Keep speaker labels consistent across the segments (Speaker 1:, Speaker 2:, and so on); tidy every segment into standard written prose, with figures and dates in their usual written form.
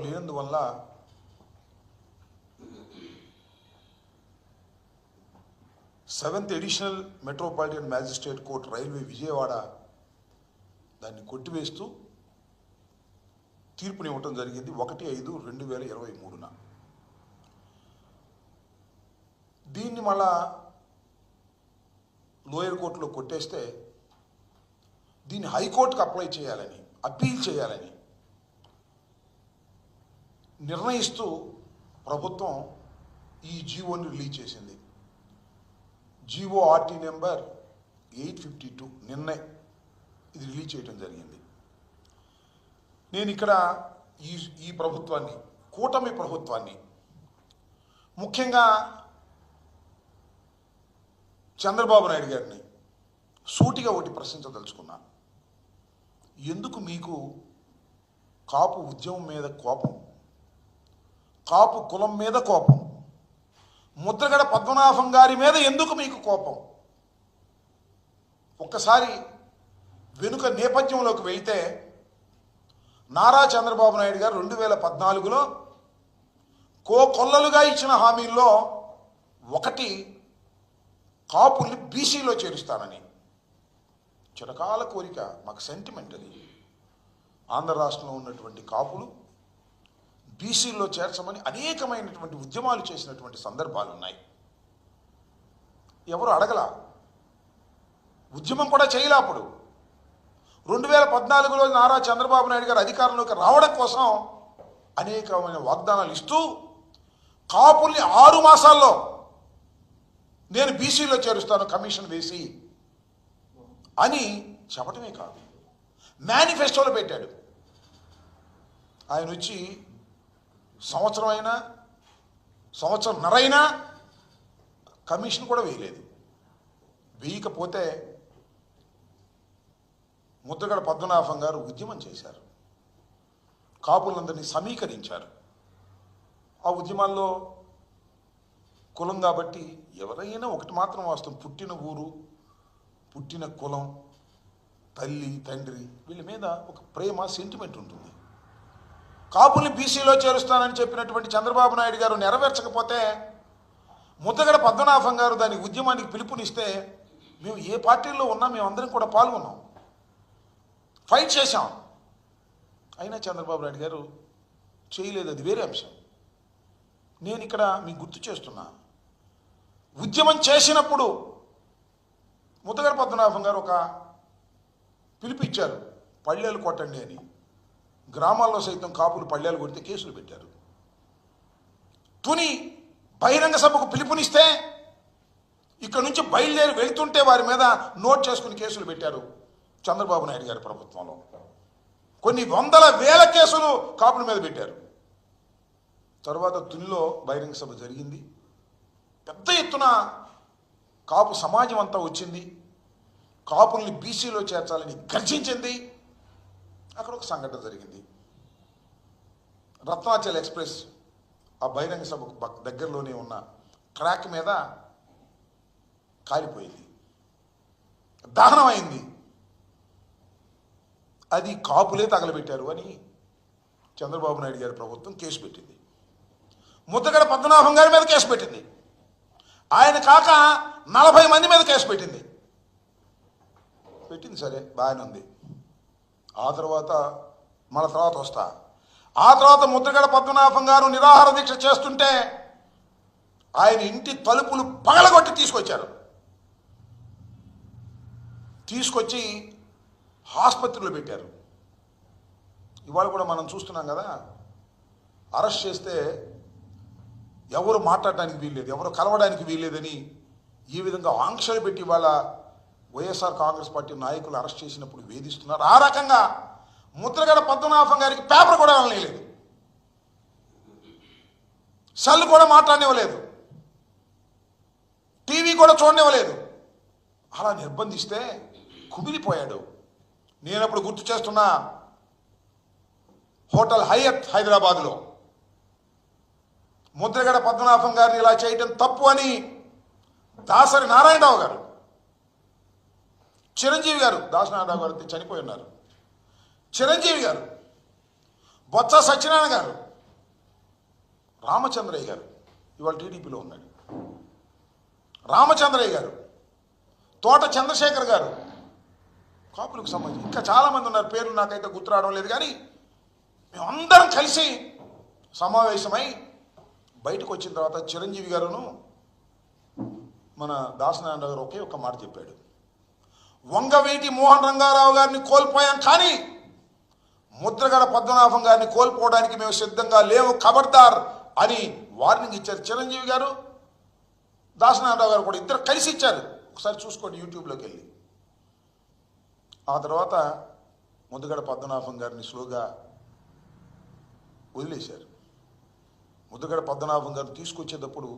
Speaker 1: లేనందువల్ల seventh additional metropolitan magistrate court railway Vijayawada దాన్ని కొట్టివేస్తూ తీర్పునివ్వటం జరిగింది 1/5/2023న. దీన్ని మళ్ళా లోయర్ కోర్టులో కొట్టేస్తే దీన్ని హైకోర్టుకు అప్పీల్ చేయాలని నిర్ణయిస్తూ ప్రభుత్వం ఈ జీవోని రిలీజ్ చేసింది. జీవో ఆర్టీ నెంబర్ 852 నిన్నే ఇది రిలీజ్ చేయడం జరిగింది. నేను ఇక్కడ ఈ ప్రభుత్వాన్ని, కూటమి ప్రభుత్వాన్ని, ముఖ్యంగా చంద్రబాబు నాయుడు గారిని సూటిగా ఒకటి ప్రశ్నించదలుచుకున్నా. ఎందుకు మీకు కాపు ఉద్యమం మీద కోపం, కాపు కులం మీద కోపం, ముద్రగడ పద్మనాభం గారి మీద ఎందుకు మీకు కోపం? ఒక్కసారి వెనుక నేపథ్యంలోకి వెళ్తే నారా చంద్రబాబు నాయుడు గారు 2014లో కొల్లలుగా ఇచ్చిన హామీల్లో ఒకటి కాపుల్ని బీసీలో చేరుస్తానని. చిరకాల కోరిక, మాకు సెంటిమెంట్ అది. ఆంధ్ర రాష్ట్రంలో ఉన్నటువంటి కాపులు బీసీల్లో చేర్చమని అనేకమైనటువంటి ఉద్యమాలు చేసినటువంటి సందర్భాలు ఉన్నాయి. ఎవరు అడగల, ఉద్యమం కూడా చేయలే. అప్పుడు 2014లో నారా చంద్రబాబు నాయుడు గారు అధికారంలోకి రావడం కోసం అనేకమైన వాగ్దానాలు ఇస్తూ కాపుల్ని 6 మాసాల్లో నేను బీసీలో చేరుస్తాను కమిషన్ వేసి అని చెప్పటమే కాదు, మేనిఫెస్టోలో పెట్టాడు. ఆయన వచ్చి సంవత్సరంన్నరైనా కమిషన్ కూడా వేయలేదు. వేయకపోతే ముద్రగడ పద్మనాభం గారు ఉద్యమం చేశారు, కాపులందరినీ సమీకరించారు. ఆ ఉద్యమాల్లో కులం కాబట్టి ఎవరైనా ఒకటి మాత్రం వాస్తవం, పుట్టిన ఊరు, పుట్టిన కులం, తల్లి తండ్రి, వీళ్ళ మీద ఒక ప్రేమ, సెంటిమెంట్ ఉంటుంది. కాపుల్ని బీసీలో చేరుస్తానని చెప్పినటువంటి చంద్రబాబు నాయుడు గారు నెరవేర్చకపోతే ముద్రగడ పద్మనాభం గారు దాని ఉద్యమానికి పిలుపునిస్తే మేము ఏ పార్టీల్లో ఉన్నా మేమందరం కూడా పాల్గొన్నాం, ఫైట్ చేశాం. అయినా చంద్రబాబు నాయుడు గారు చేయలేదు, అది వేరే అంశం. నేను ఇక్కడ మీకు గుర్తు చేస్తున్నా, ఉద్యమం చేసినప్పుడు ముద్రగడ పద్మనాభం గారు ఒక పిలుపు ఇచ్చారు, పళ్ళేలు కొట్టండి అని. గ్రామాల్లో సైతం కాపులు పళ్ళేలు కొడితే కేసులు పెట్టారు. తుని బహిరంగ సభకు పిలుపునిస్తే ఇక్కడ నుంచి బయలుదేరి వెళ్తుంటే వారి మీద నోట్ చేసుకుని కేసులు పెట్టారు చంద్రబాబు నాయుడు గారి ప్రభుత్వంలో. కొన్ని వందల వేల కేసులు కాపుల మీద పెట్టారు. తర్వాత తునిలో బహిరంగ సభ జరిగింది, పెద్ద ఎత్తున కాపు సమాజం అంతా వచ్చింది, కాపుల్ని బీసీలో చేర్చాలని గర్జించింది. అక్కడ ఒక సంఘటన జరిగింది. రత్నాచల్ ఎక్స్ప్రెస్ ఆ బహిరంగ సభకు దగ్గరలోనే ఉన్న ట్రాక్ మీద కాలిపోయింది, దహనం అయింది. అది కాపులే తగలబెట్టారు అని చంద్రబాబు నాయుడు గారి ప్రభుత్వం కేసు పెట్టింది. ముద్రగడ పద్మనాభం గారి మీద కేసు పెట్టింది. ఆయన కాక 40 మంది మీద కేసు పెట్టింది. సరే, బాగానే ఉంది. ఆ తర్వాత వస్తా. ఆ తర్వాత ముద్రగడ పద్మనాభం గారు నిరాహార దీక్ష చేస్తుంటే ఆయన ఇంటి తలుపులు పగలగొట్టి తీసుకొచ్చి ఆసుపత్రిలో పెట్టారు. ఇవాళ కూడా మనం చూస్తున్నాం కదా, అరెస్ట్ చేస్తే ఎవరు మాట్లాడడానికి వీల్లేదు, ఎవరు కలవడానికి వీల్లేదని ఈ విధంగా ఆంక్షలు పెట్టి ఇవాళ వైఎస్ఆర్ కాంగ్రెస్ పార్టీ నాయకులు అరెస్ట్ చేసినప్పుడు వేధిస్తున్నారు. ఆ రకంగా ముద్రగడ పద్మనాభం గారికి పేపర్ కూడా వెళ్ళలేదు, సెల్ కూడా మాట్లాడనివ్వలేదు, టీవీ కూడా చూడనివ్వలేదు. అలా నిర్బంధిస్తే కుమిలిపోయాడు. నేనప్పుడు గుర్తు చేస్తున్నా, హోటల్ హయత్ హైదరాబాద్లో ముద్రగడ పద్మనాభం గారిని ఇలా చేయటం తప్పు అని దాసరి నారాయణరావు గారు, చిరంజీవి గారు, దాసరి నారాయణరావు గారు చనిపోయి ఉన్నారు, చిరంజీవి గారు బొత్స సత్యనారాయణ గారు, రామచంద్రయ్య గారు ఇవాళ టీడీపీలో ఉన్నాడు, రామచంద్రయ్య గారు, తోట చంద్రశేఖర్ గారు, కాపులకు సంబంధించి ఇంకా చాలామంది ఉన్నారు, పేర్లు నాకైతే గుర్తు రావడం లేదు. కానీ మేమందరం కలిసి సమావేశమై బయటకు వచ్చిన తర్వాత చిరంజీవి గారును మన దాసనారాయణ గారు ఒకే ఒక్క మాట చెప్పాడు, వంగవీటి మోహన్ రంగారావు గారిని కోల్పోయాం కానీ ముద్రగడ పద్మనాభం గారిని కోల్పోవడానికి మేము సిద్ధంగా లేవు, ఖబర్దార్ అని వార్నింగ్ ఇచ్చారు చిరంజీవి గారు, దాసనారాయణరావు గారు కూడా ఇద్దరు కలిసి ఇచ్చారు. ఒకసారి చూసుకోండి యూట్యూబ్లోకి వెళ్ళి. ఆ తర్వాత ముద్రగడ పద్మనాభం గారిని స్లోగా వదిలేశారు. ముద్రగడ పద్మనాభం గారిని తీసుకొచ్చేటప్పుడు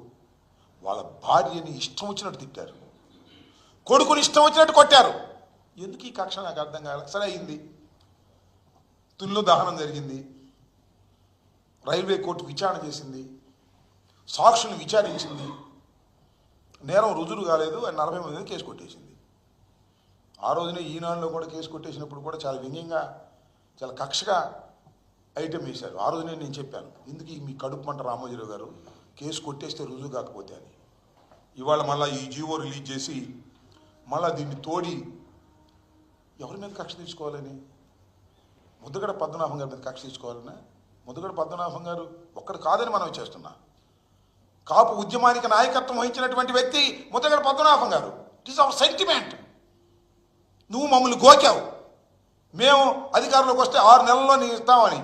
Speaker 1: వాళ్ళ భార్యని ఇష్టం వచ్చినట్టు తిట్టారు, కొడుకుని ఇష్టం వచ్చినట్టు కొట్టారు. ఎందుకు ఈ కక్ష నాకు అర్థం కాలే. సరే అయింది, తుల్లో దహనం జరిగింది, రైల్వే కోర్టు విచారణ చేసింది, సాక్షులు విచారించింది, నేరం రుజువు కాలేదు అని 40 మంది కేసు కొట్టేసింది. ఆ రోజునే ఈనాడులో కూడా కేసు కొట్టేసినప్పుడు కూడా చాలా వ్యంగ్యంగా చాలా కక్షగా ఐటెం వేశారు. ఆ రోజునే నేను చెప్పాను, ఎందుకు మీ కడుపు మంట రామోజీరావు గారు కేసు కొట్టేస్తే రుజువు కాకపోతే అని. ఇవాళ మళ్ళీ ఈ జీవో రిలీజ్ చేసి మళ్ళీ దీన్ని తోడి ఎవరి మీద కక్ష తీసుకోవాలని, ముద్రగడ పద్మనాభం గారి మీద కక్ష తీసుకోవాలన్నా? ముద్రగడ పద్మనాభం గారు ఒక్కడు కాదని మనం చేస్తున్నా. కాపు ఉద్యమానికి నాయకత్వం వహించినటువంటి వ్యక్తి ముద్రగడ పద్మనాభం గారు. It is our sentiment. నువ్వు మమ్మల్ని గోకావు, మేము అధికారంలోకి వస్తే 6 నెలల్లో నీ ఇస్తామని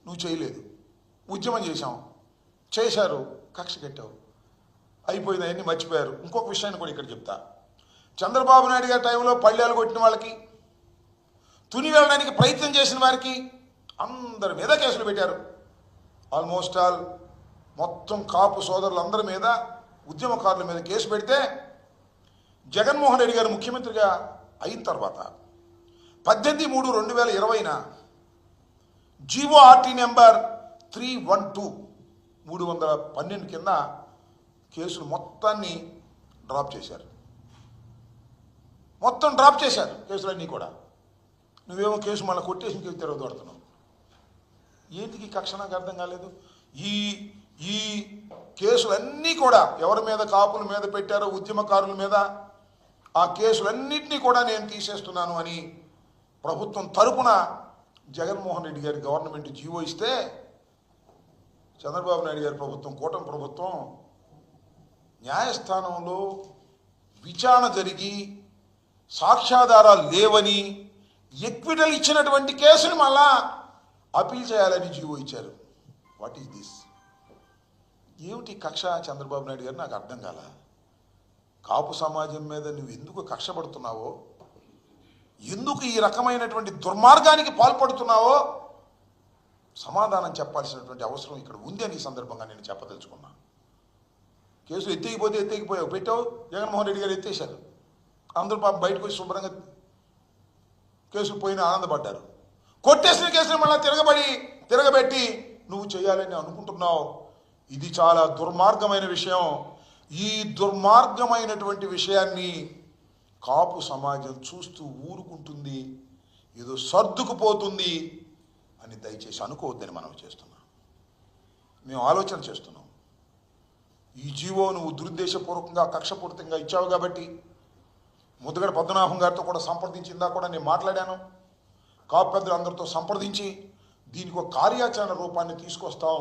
Speaker 1: నువ్వు చేయలేదు, ఉద్యమం చేశారు, కక్ష కట్టావు, అయిపోయింది, అవన్నీ మర్చిపోయారు. ఇంకొక విషయాన్ని కూడా ఇక్కడ చెప్తా. చంద్రబాబు నాయుడు గారి టైంలో పళ్ళేలు కొట్టిన వాళ్ళకి, తుని వెళ్ళడానికి ప్రయత్నం చేసిన వారికి అందరి మీద కేసులు పెట్టారు. ఆల్మోస్ట్ ఆల్ మొత్తం కాపు సోదరులందరి మీద, ఉద్యమకారుల మీద కేసు పెడితే జగన్మోహన్ రెడ్డి గారు ముఖ్యమంత్రిగా అయిన తర్వాత 18/3/2020 జీవో ఆర్టీ నెంబర్ 312 312 కింద కేసులు మొత్తాన్ని డ్రాప్ చేశారు. మొత్తం డ్రాప్ చేశారు కేసులన్నీ కూడా. నువ్వేమో కేసు మళ్ళీ కొట్టేసి కేసు తిరగదోడుతున్నావు. ఏంటికి కక్ష నాకు అర్థం కాలేదు. ఈ కేసులన్నీ కూడా ఎవరి మీద కాపుల మీద పెట్టారో, ఉద్యమకారుల మీద, ఆ కేసులన్నింటినీ కూడా నేను తీసేస్తున్నాను అని ప్రభుత్వం తరపున జగన్మోహన్ రెడ్డి గారి గవర్నమెంట్ జీవో ఇస్తే, చంద్రబాబు నాయుడు గారి ప్రభుత్వం, కూటమి ప్రభుత్వం న్యాయస్థానంలో విచారణ జరిగి సాక్ష్యాధారాలు లేవని ఎక్విటల్ ఇచ్చినటువంటి కేసుని మళ్ళా అపీల్ చేయాలని జీవో ఇచ్చారు. What is this? ఏమిటి కక్ష చంద్రబాబు నాయుడు గారు? నాకు అర్థం కాల. కాపు సమాజం మీద నువ్వు ఎందుకు కక్ష పడుతున్నావో, ఎందుకు ఈ రకమైనటువంటి దుర్మార్గానికి పాల్పడుతున్నావో సమాధానం చెప్పాల్సినటువంటి అవసరం ఇక్కడ ఉంది అని ఈ సందర్భంగా నేను చెప్పదలుచుకున్నా. కేసులు ఎత్తేగిపోయావు, పెట్టావు, జగన్మోహన్ రెడ్డి గారు ఎత్తేశారు. అందరూ పాపం బయటకు వచ్చి శుభ్రంగా కేసులు పోయిన ఆనందపడ్డారు. కొట్టేసిన కేసులు మళ్ళీ తిరగబెట్టి నువ్వు చేయాలని అనుకుంటున్నావు. ఇది చాలా దుర్మార్గమైన విషయం. ఈ దుర్మార్గమైనటువంటి విషయాన్ని కాపు సమాజం చూస్తూ ఊరుకుంటుంది, ఏదో సర్దుకుపోతుంది అని దయచేసి అనుకోవద్దని మనం చేస్తున్నాం. మేము ఆలోచన చేస్తున్నాం. ఈ జీవో నువ్వు దురుద్దేశపూర్వకంగా, కక్షపూరితంగా ఇచ్చావు కాబట్టి ముద్రగడ పద్మనాభం గారితో కూడా సంప్రదించిందా కూడా నేను మాట్లాడాను. కాపు పెద్దలు అందరితో సంప్రదించి దీనికి ఒక కార్యాచరణ రూపాన్ని తీసుకొస్తాం,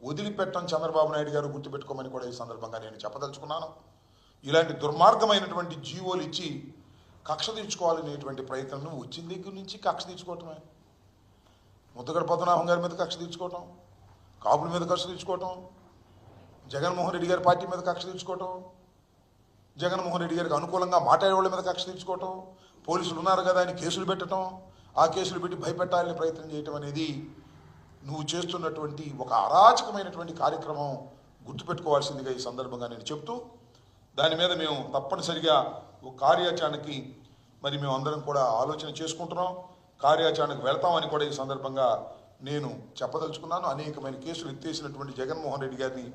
Speaker 1: వదిలిపెట్టం చంద్రబాబు నాయుడు గారు గుర్తుపెట్టుకోమని కూడా ఈ సందర్భంగా నేను చెప్పదలుచుకున్నాను. ఇలాంటి దుర్మార్గమైనటువంటి జీవోలు ఇచ్చి కక్ష తీర్చుకోవాలనేటువంటి ప్రయత్నం నువ్వు వచ్చిన దగ్గర నుంచి కక్ష తీర్చుకోవటమే. ముద్రగడ పద్మనాభం గారి మీద కక్ష తీర్చుకోవటం, కాపుల మీద కక్ష తీర్చుకోవటం, జగన్మోహన్ రెడ్డి గారి పార్టీ మీద కక్ష తీర్చుకోవటం, జగన్మోహన్ రెడ్డి గారికి అనుకూలంగా మాట్లాడే వాళ్ళ మీద కక్ష తీర్చుకోవటం, పోలీసులు ఉన్నారు కదా అని కేసులు పెట్టడం, ఆ కేసులు పెట్టి భయపెట్టాలని ప్రయత్నం చేయటం అనేది నువ్వు చేస్తున్నటువంటి ఒక అరాచకమైనటువంటి కార్యక్రమం గుర్తుపెట్టుకోవాల్సిందిగా ఈ సందర్భంగా నేను చెప్తూ, దాని మీద మేము తప్పనిసరిగా ఒక కార్యాచరణకి మరి మేము అందరం కూడా ఆలోచన చేసుకుంటున్నాం, కార్యాచరణకు వెళ్తామని కూడా ఈ సందర్భంగా నేను చెప్పదలుచుకున్నాను. అనేకమైన కేసులు ఎత్తేసినటువంటి జగన్మోహన్ రెడ్డి గారిని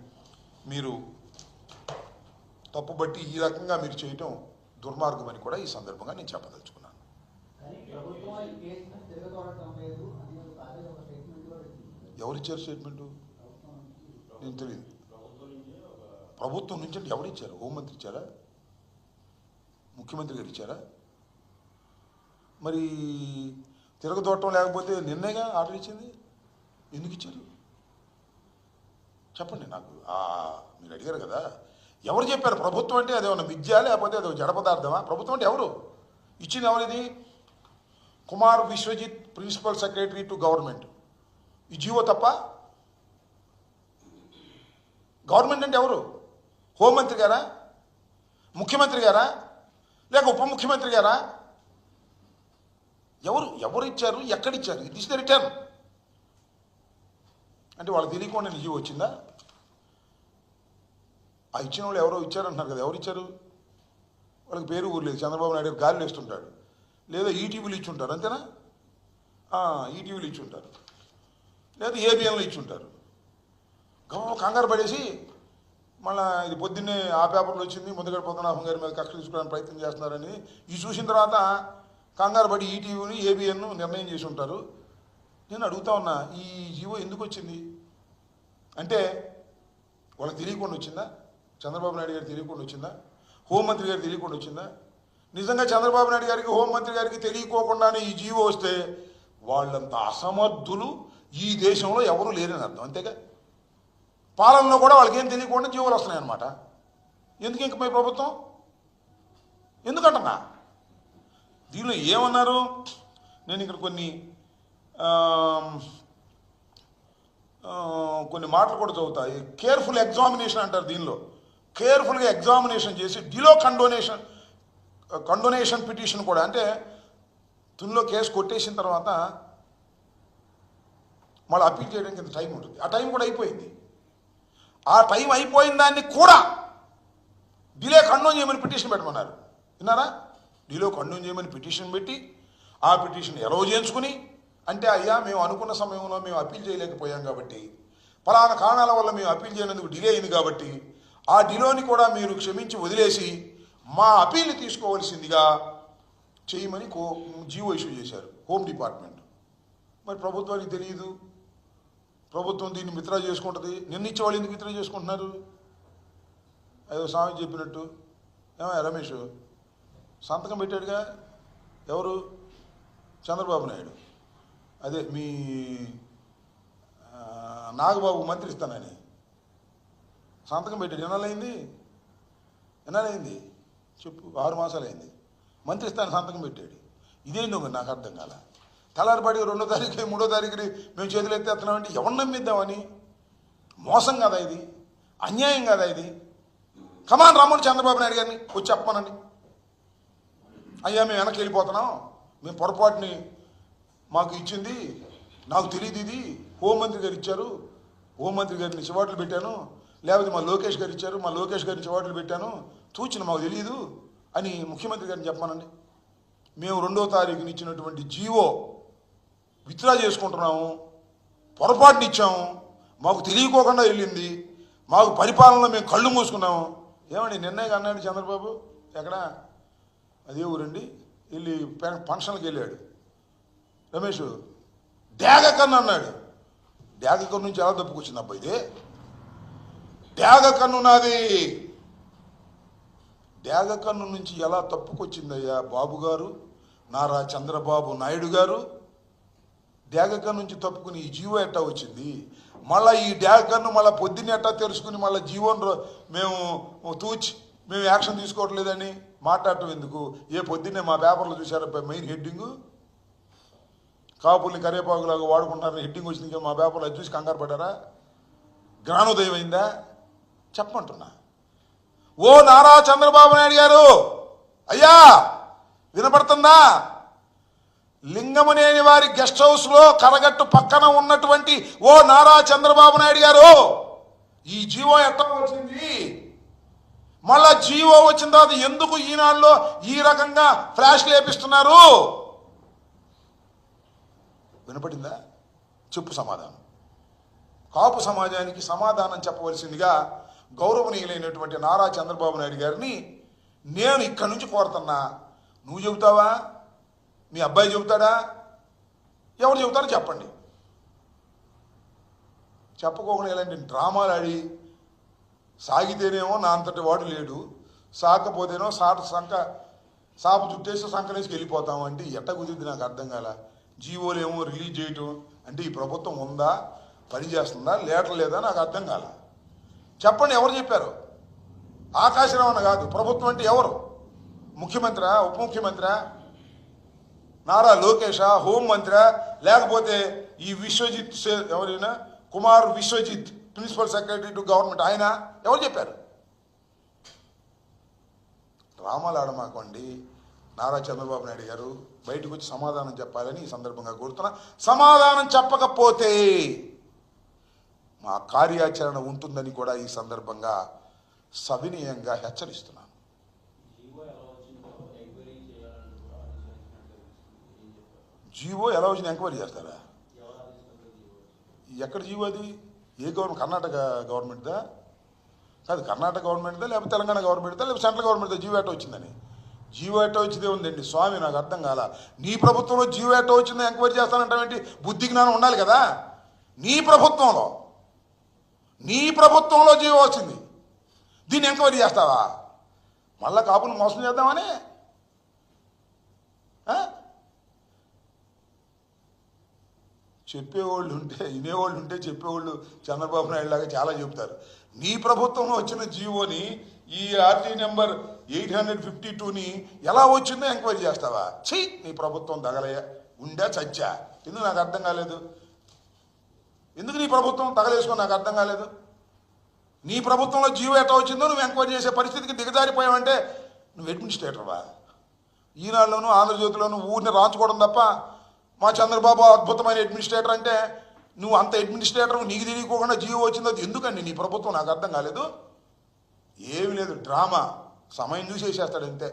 Speaker 1: మీరు తప్పుబట్టి ఈ రకంగా మీరు చేయటం దుర్మార్గం అని కూడా ఈ సందర్భంగా నేను చెప్పదలుచుకున్నాను. ఎవరిచ్చారు స్టేట్మెంటు? నేను తెలియదు. ప్రభుత్వం నుంచి అంటే ఎవరిచ్చారు? హోంమంత్రి ఇచ్చారా? ముఖ్యమంత్రి గారు ఇచ్చారా? మరి తిరగదోటం లేకపోతే నిన్నేగా ఆర్డర్ ఇచ్చింది. ఎందుకు ఇచ్చారు చెప్పండి నాకు. మీరు అడిగారు కదా, ఎవరు చెప్పారు ప్రభుత్వం అంటే? అదేమన్నా విద్య లేకపోతే అది జడ పదార్థమా? ప్రభుత్వం అంటే ఎవరు ఇచ్చింది? ఎవరిది? Kumar Vishwajit, principal secretary to government. ఈ జీవో తప్ప? గవర్నమెంట్ అంటే ఎవరు? హోంమంత్రి గారా? ముఖ్యమంత్రి గారా? లేక ఉప ముఖ్యమంత్రి గారా? ఎవరు ఇచ్చారు? ఎక్కడిచ్చారు? It is the return. అంటే వాళ్ళకి తెలియకుండా జీవో వచ్చిందా? ఆ ఇచ్చిన వాళ్ళు ఎవరో ఇచ్చారంటున్నారు కదా, ఎవరు ఇచ్చారు? వాళ్ళకి పేరు ఊరు లేదు. చంద్రబాబు నాయుడు గారు గాలిలో వేస్తుంటాడు, లేదా ఈటీవీలు ఇచ్చి ఉంటారు, అంతేనా? ఈటీవీలు ఇచ్చి ఉంటారు, లేదా ఏబిఎన్లో ఇచ్చి ఉంటారు. కంగారు పడేసి మళ్ళీ ఇది పొద్దున్నే ఆ పేపర్లో వచ్చింది, ముద్దగడ పద్మనాభం గారి మీద కక్ష తీసుకోవడానికి ప్రయత్నం చేస్తున్నారని ఇది చూసిన తర్వాత కంగారు పడి ఈటీవీని ఏబిఎన్ను నిర్ణయం చేసి ఉంటారు. నేను అడుగుతా ఉన్నా, ఈ జీవో ఎందుకు వచ్చింది అంటే వాళ్ళకి తెలియకుండా వచ్చిందా? చంద్రబాబు నాయుడు గారికి తెలియకుండా వచ్చిందా? హోంమంత్రి గారికి తెలియకుండా వచ్చిందా? నిజంగా చంద్రబాబు నాయుడు గారికి, హోంమంత్రి గారికి తెలియకోకుండానే ఈ జీవో వస్తే వాళ్ళంత అసమర్థులు ఈ దేశంలో ఎవరూ లేరని అర్థం, అంతేగా? పాలనలో కూడా వాళ్ళకి ఏం తెలియకుండా జీవోలు వస్తున్నాయన్నమాట. ఎందుకు ఇంక మీ ప్రభుత్వం? ఎందుకంటున్నా దీనిలో ఏమన్నారు? నేను ఇక్కడ కొన్ని మాటలు కూడా చదువుతాయి. కేర్ఫుల్ ఎగ్జామినేషన్ అంటారు. దీనిలో కేర్ఫుల్గా ఎగ్జామినేషన్ చేసి డిలో కండోనేషన్ పిటిషన్ కూడా, అంటే తునిలో కేసు కొట్టేసిన తర్వాత మళ్ళీ అప్పీల్ చేయడానికి ఇంత టైం ఉంటుంది. ఆ టైం కూడా అయిపోయింది. ఆ టైం అయిపోయిన దాన్ని కూడా డిలే కండోన్ చేయమని పిటిషన్ పెట్టమన్నారు. విన్నారా? డిలో కండోన్ చేయమని పిటిషన్ పెట్టి ఆ పిటిషన్ ఎలవ్ చేయించుకుని, అంటే అయ్యా మేము అనుకున్న సమయంలో మేము అప్పీల్ చేయలేకపోయాం కాబట్టి, ఫలానా కారణాల వల్ల మేము అప్పీల్ చేయనందుకు డిలే అయింది కాబట్టి ఆ డిలోని కూడా మీరు క్షమించి వదిలేసి మా అప్పీల్ని తీసుకోవాల్సిందిగా చేయమని జీవో ఇష్యూ చేశారు హోమ్ డిపార్ట్మెంట్. మరి ప్రభుత్వానికి తెలియదు, ప్రభుత్వం దీన్ని విత్డ్రా చేసుకుంటుంది. నిన్న ఇచ్చేవాళ్ళు ఎందుకు విత్డ్రా చేసుకుంటున్నారు? ఏదో స్వామి చెప్పినట్టు. ఏమయ్యా రమేష్, సంతకం పెట్టాడుగా ఎవరు? చంద్రబాబు నాయుడు. అదే మీ నాగబాబు మంత్రి ఇస్తానని సంతకం పెట్టాడు. ఎన్నాళ్ళైంది చెప్పు? 6 మాసాలు అయింది. మంత్రి ఇస్తాను సంతకం పెట్టాడు. ఇదేంటో మరి నాకు అర్థం కాల. తెల్లారిపాటి 2వ తారీఖు 3వ తారీఖుని మేము చేతులు ఎత్తేస్తున్నామంటే ఎవరు నమ్మిద్దామని? మోసం కదా ఇది? అన్యాయం కదా ఇది? కమాన్ రమ్మని చంద్రబాబు నాయుడు గారిని వచ్చి చెప్పమనండి. అయ్యా మేము వెనక్కి వెళ్ళిపోతున్నాం, మేము పొరపాటుని మాకు ఇచ్చింది, నాకు తెలియదు, ఇది హోంమంత్రి గారు ఇచ్చారు, హోంమంత్రి గారిని చివాట్లు పెట్టాను, లేకపోతే మా లోకేష్ గారు ఇచ్చారు, మా లోకేష్ గారిని చివాట్లు పెట్టాను, తూచిన మాకు తెలియదు అని ముఖ్యమంత్రి గారిని చెప్పమనండి. మేము 2వ తారీఖుని ఇచ్చినటువంటి జీవో విత్డ్రా చేసుకుంటున్నాము, పొరపాటుని ఇచ్చాము, మాకు తెలియకోకుండా వెళ్ళింది, మాకు పరిపాలనలో మేము కళ్ళు మూసుకున్నాము. ఏమండి నిన్నే అన్నాడు చంద్రబాబు, ఎక్కడ అదే ఊరండి, వెళ్ళి ఫంక్షన్కి వెళ్ళాడు రమేష్, డ్యాగ కన్ను అన్నాడు. డ్యాగ కన్ను నుంచి ఎలా తప్పుకొచ్చింది అబ్బా ఇది? డ్యాగ కన్ను నాది. డ్యాగ కన్ను నుంచి ఎలా తప్పుకొచ్చిందయ్యా బాబు గారు, నారా చంద్రబాబు నాయుడు గారు? డ్యాగ కన్ను నుంచి తప్పుకుని ఈ జీవో ఎట్టా వచ్చింది? మళ్ళీ ఈ డ్యాగ కన్ను మళ్ళీ పొద్దున్న ఎట్టా తెలుసుకుని మళ్ళీ జీవోను మేము యాక్షన్ తీసుకోవట్లేదని మాట్లాడటం ఎందుకు? ఏ పొద్దున్నే మా పేపర్లో చూసారా మెయిన్ హెడ్డింగు, కాపుల్ని కరేపాకులాగా వాడుకుంటారని హెడ్డింగ్ వచ్చింది. మా పేపర్లో అది చూసి కంగారు పడ్డారా? జ్ఞానోదయం అయిందా? చెప్పమంటున్నా. ఓ నారా చంద్రబాబు నాయుడు గారు, అయ్యా వినపడుతుందా? లింగమనేని వారి గెస్ట్ హౌస్లో కరగట్టు పక్కన ఉన్నటువంటి ఓ నారా చంద్రబాబు నాయుడు గారు, ఈ జీవో ఎట్లా వచ్చింది? మళ్ళా జీవో వచ్చిన తర్వాత ఎందుకు ఈనాడులో ఈ రకంగా ఫ్లాష్ లేపిస్తున్నారు? వినపడిందా? చెప్పు సమాధానం. కాపు సమాజానికి సమాధానం చెప్పవలసిందిగా గౌరవనీయులైనటువంటి నారా చంద్రబాబు నాయుడు గారిని నేను ఇక్కడి నుంచి కోరుతున్నా. నువ్వు చెబుతావా? మీ అబ్బాయి చెబుతాడా? ఎవరు చెబుతారో చెప్పండి. చెప్పకోకుండా ఇలాంటి డ్రామాలు ఆడి సాగితేనేమో నా అంతటి వాడు లేడు, సాకపోతేనో సాపు చుట్టేసి సంకనేసి వెళ్ళిపోతాం అంటే ఎట్ట కుదిరింది నాకు అర్థం కాల. జీవోలు ఏమో రిలీజ్ చేయటం అంటే ఈ ప్రభుత్వం ఉందా, పని చేస్తుందా, లేదా నాకు అర్థం కాల. చెప్పండి, ఎవరు చెప్పారు? ఆకాశరామన్న కాదు, ప్రభుత్వం అంటే ఎవరు? ముఖ్యమంత్రి, ఉప ముఖ్యమంత్రి, నారా లోకేష, హోంమంత్రి, లేకపోతే ఈ విశ్వజిత్ ఎవరైనా Kumar Vishwajit principal secretary to government, ఆయన ఎవరు చెప్పారు? డ్రామాలు ఆడమాకండి. నారా చంద్రబాబు నాయుడు గారు బయటకు వచ్చి సమాధానం చెప్పాలని ఈ సందర్భంగా కోరుతున్నా. సమాధానం చెప్పకపోతే మా కార్యాచరణ ఉంటుందని కూడా ఈ సందర్భంగా సవినయంగా హెచ్చరిస్తున్నాను. జీవో ఎలా వచ్చింది ఎంక్వైరీ చేస్తారా? ఎక్కడ జీవో అది? ఏ గవర్నమెంట్? కర్ణాటక గవర్నమెంట్దా? కాదు, కర్ణాటక గవర్నమెంట్దా లేకపోతే తెలంగాణ గవర్నమెంట్దా లేకపోతే సెంట్రల్ గవర్నమెంట్దా జీవో ఎట్టో వచ్చిందని? జీవో ఎట్టో వచ్చిందే ఉందండి స్వామి, నాకు అర్థం కాల. నీ ప్రభుత్వంలో జీవో ఎట్టో వచ్చిందో ఎంక్వైరీ చేస్తానంటే బుద్ధి జ్ఞానం ఉండాలి కదా. నీ ప్రభుత్వంలో జీవో వచ్చింది, దీన్ని ఎంక్వైరీ చేస్తావా? మళ్ళా కాపులు మోసం చేద్దామని? చెప్పేవాళ్ళు ఉంటే, వినేవాళ్ళు ఉంటే చెప్పేవాళ్ళు చంద్రబాబు నాయుడు లాగా చాలా చెప్తారు. నీ ప్రభుత్వంలో వచ్చిన జీవోని, ఈ ఆర్టీ నెంబర్ 852ని ఎలా వచ్చిందో ఎంక్వైరీ చేస్తావా? నీ ప్రభుత్వం తగలయ్యా, ఉండా చచ్చా? ఎందుకు నాకు అర్థం కాలేదు. ఎందుకు నీ ప్రభుత్వం తగలేసుకో నాకు అర్థం కాలేదు. నీ ప్రభుత్వంలో జీవో ఎట్లా వచ్చిందో నువ్వు ఎంక్వైరీ చేసే పరిస్థితికి దిగజారిపోయావంటే నువ్వు అడ్మినిస్ట్రేటర్వా? ఈనాడులోనూ ఆంధ్రజ్యోతిలోనూ ఊరిని రాంచుకోవడం తప్ప మా చంద్రబాబు అద్భుతమైన అడ్మినిస్ట్రేటర్ అంటే నువ్వు అంత అడ్మినిస్ట్రేటర్, నీకు తెలియకోకుండా జీవో వచ్చిందో ఎందుకండి నీ ప్రభుత్వం? నాకు అర్థం కాలేదు. ఏమి లేదు, డ్రామా, సమయం చూసి వేసేస్తాడు అంతే.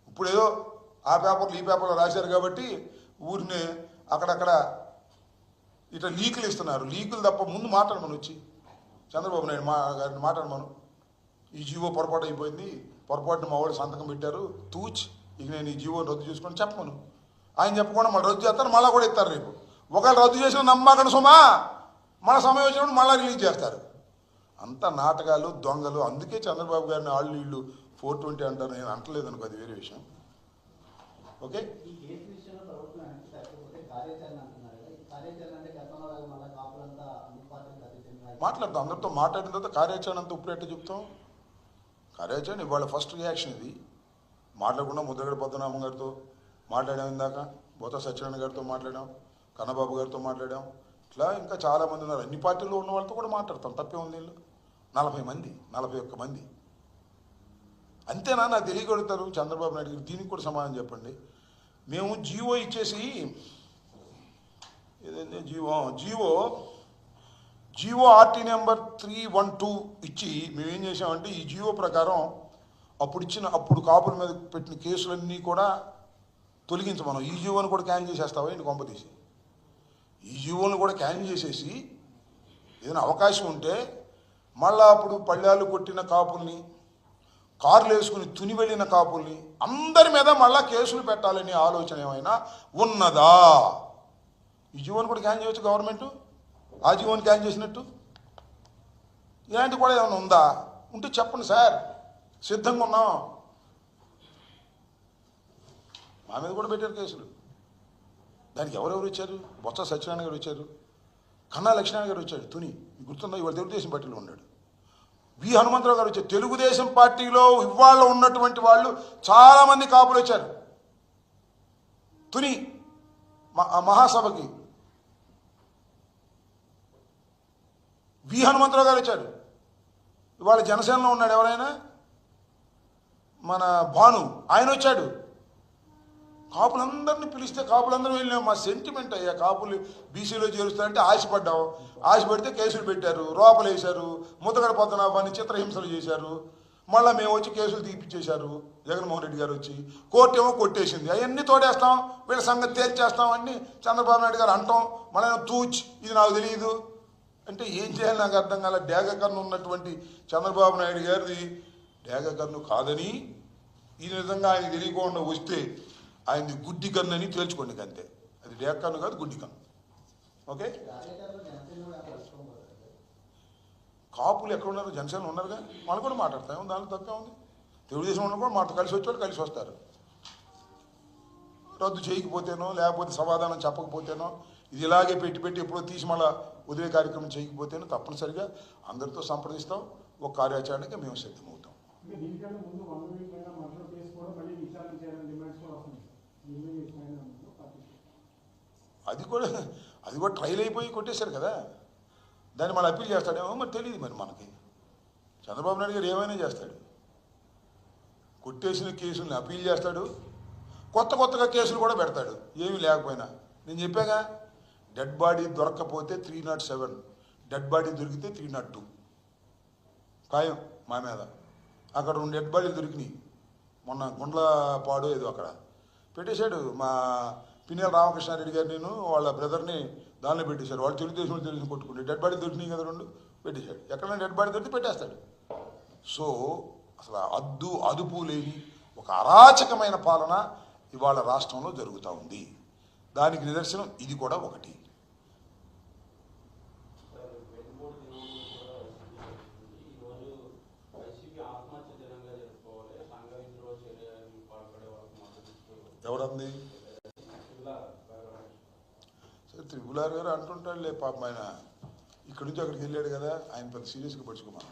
Speaker 1: ఇప్పుడు ఏదో ఆ పేపర్లు ఈ పేపర్లో రాశారు కాబట్టి ఊరిని అక్కడక్కడ ఇట్లా లీకులు ఇస్తున్నారు. లీకులు తప్ప ముందు మాట్లాడమని వచ్చి చంద్రబాబు నాయుడు గారిని మాట్లాడమను. ఈ జీవో పొరపాటు అయిపోయింది, పొరపాటున మా వాళ్ళు సంతకం పెట్టారు, ఇక నేను ఈ జీవోని రద్దు చేసుకొని చెప్పమను. ఆయన చెప్పకుండా మళ్ళీ రద్దు చేస్తారు, మళ్ళీ కూడా ఇస్తారు. రేపు ఒకవేళ రద్దు చేసిన నమ్మకండి సుమా, మన సమయం వచ్చినప్పుడు మళ్ళీ రిలీజ్ చేస్తారు. అంత నాటకాలు, దొంగలు. అందుకే చంద్రబాబు గారిని వాళ్ళు వీళ్ళు 420 అంటారు. నేను అంటలేదు అనుకో, అది వేరే విషయం. ఓకే, మాట్లాడతాం. అందరితో మాట్లాడిన తర్వాత కార్యాచరణ అంతా ఇప్పుడెట్టు చెప్తాం? కార్యాచరణ ఇవాళ ఫస్ట్ రియాక్షన్ ఇది. మాట్లాడకుండా ముద్రగడ పద్మనాభం గారితో మాట్లాడాం, ఇందాక బొత్స సత్యనారాయణ గారితో మాట్లాడాం, కన్నబాబు గారితో మాట్లాడాం. ఇట్లా ఇంకా చాలామంది ఉన్నారు. అన్ని పార్టీల్లో ఉన్న వాళ్ళతో కూడా మాట్లాడతాం, తప్పే ఉంది. వీళ్ళు 40 మంది, 41 మంది అంతేనా? నాకు తెలియగలుగుతారు చంద్రబాబు నాయుడు గారు. దీనికి కూడా సమాధానం చెప్పండి. మేము జీవో ఇచ్చేసి ఏదైతే జీవో ఆర్టీ నెంబర్ 312 ఇచ్చి మేమేం చేసామంటే ఈ జీవో ప్రకారం అప్పుడు కాపుల మీద పెట్టిన కేసులన్నీ కూడా తొలగించమనం. ఈ జీవోని కూడా క్యాన్ చేసేస్తావా ఇంటి కొంపతీసి? ఈ జీవోని కూడా క్యాన్ చేసేసి ఏదైనా అవకాశం ఉంటే మళ్ళా అప్పుడు పళ్ళాలు కొట్టిన కాపుల్ని, కార్లు వేసుకుని తుని వెళ్ళిన కాపుల్ని అందరి మీద మళ్ళా కేసులు పెట్టాలనే ఆలోచన ఏమైనా ఉన్నదా? ఈ జీవోని కూడా క్యాన్ చేయవచ్చు గవర్నమెంట్, ఆ జీవోని క్యాన్ చేసినట్టు. ఇలాంటి కూడా ఏమైనా ఉందా? ఉంటే చెప్పండి సార్, సిద్ధంగా ఉన్నాం. మా మీద కూడా పెట్టారు కేసులు. దానికి ఎవరెవరు వచ్చారు? బొత్స సత్యనారాయణ గారు వచ్చారు, కన్నా లక్ష్మీనారాయణ గారు వచ్చాడు, తుని గుర్తుందా? ఇవాళ తెలుగుదేశం పార్టీలో ఉన్నాడు. వి హనుమంతరావు గారు వచ్చారు. తెలుగుదేశం పార్టీలో ఇవాళ ఉన్నటువంటి వాళ్ళు చాలామంది కాపులు వచ్చారు తుని మహాసభకి. వి హనుమంతరావు గారు వచ్చాడు. ఇవాళ జనసేనలో ఉన్నాడు ఎవరైనా, మన భాను, ఆయన వచ్చాడు. కాపులందరినీ పిలిస్తే కాపులందరూ వెళ్ళినాం. మా సెంటిమెంట్ అయ్యా, కాపులు బీసీలో చేరుస్తారంటే ఆశపడ్డాం. ఆశపడితే కేసులు పెట్టారు, వేశారు, ముద్దగడ పద్మనాభాన్ని చిత్రహింసలు చేశారు. మళ్ళీ మేము వచ్చి కేసులు తీపిచ్చేశారు. జగన్మోహన్ రెడ్డి గారు వచ్చి కోర్టు ఏమో కొట్టేసింది. అవన్నీ తోడేస్తాం, వీళ్ళ సంగతి తేల్చేస్తాం అన్నీ చంద్రబాబు నాయుడు గారు అంటాం. మళ్ళీ ఇది నాకు తెలియదు అంటే ఏం చేయాలి నాకు అర్థం కాల. డేగకర్ను ఉన్నటువంటి చంద్రబాబు నాయుడు గారిది డేగకర్ను కాదని, ఈ విధంగా ఆయన తెలియకుండా వస్తే ఆయనది గుడ్డి కన్ను అని తేల్చుకోండి అంతే. అది డేగకర్ను కాదు, గుడ్డి కన్ను. ఓకే. కాపులు ఎక్కడ ఉన్నారు? జనసేనలో ఉన్నారుగా, వాళ్ళు కూడా మాట్లాడతాం, దానిలో తప్పే ఉంది. తెలుగుదేశం ఉన్న కూడా మాతో కలిసి వచ్చేవాళ్ళు కలిసి వస్తారు. రద్దు చేయకపోతేనో లేకపోతే సమాధానం చెప్పకపోతేనో ఇది ఇలాగే పెట్టి ఎప్పుడో తీసి మళ్ళా ఉదయ కార్యక్రమం చేయకపోతేనో తప్పనిసరిగా అందరితో సంప్రదిస్తాం. ఒక కార్యాచరణకి మేము సిద్ధమవుతాం. అది కూడా ట్రైల్ అయిపోయి కొట్టేశారు కదా, దాన్ని మళ్ళీ అప్పీల్ చేస్తాడేమో మరి తెలియదు. మరి మనకి చంద్రబాబు నాయుడు గారు ఏమైనా చేస్తాడు, కొట్టేసిన కేసుల్ని అప్పీల్ చేస్తాడు, కొత్తగా కేసులు కూడా పెడతాడు ఏమీ లేకపోయినా. నేను చెప్పాగా, డెడ్ బాడీ దొరక్కపోతే 307, డెడ్ బాడీ దొరికితే 302 ఖాయం మా మీద. అక్కడ 2 డెడ్ బాడీలు దొరికినాయి మొన్న గుండ్లపాడు ఏదో అక్కడ పెట్టేశాడు. మా పిన్నెల రామకృష్ణారెడ్డి గారు నేను వాళ్ళ బ్రదర్ని దానిలో పెట్టేశారు. వాళ్ళు తెలుగుదేశంలో తెలిసి కొట్టుకుంటే డెడ్ బాడీ దొరికినాయి కదా 2 పెట్టేశాడు. ఎక్కడైనా డెడ్ బాడీ దొరికి పెట్టేస్తాడు. సో అసలు అదుపు లేని ఒక అరాచకమైన పాలన ఇవాళ రాష్ట్రంలో జరుగుతూ ఉంది. దానికి నిదర్శనం ఇది కూడా ఒకటి. ఎవరంది? సరే, త్రిపులార్ గారు అంటుంటాడులే పాపం. ఆయన ఇక్కడి నుంచి అక్కడికి వెళ్ళాడు కదా, ఆయన పెద్ద సీరియస్గా పడుచుకోమని.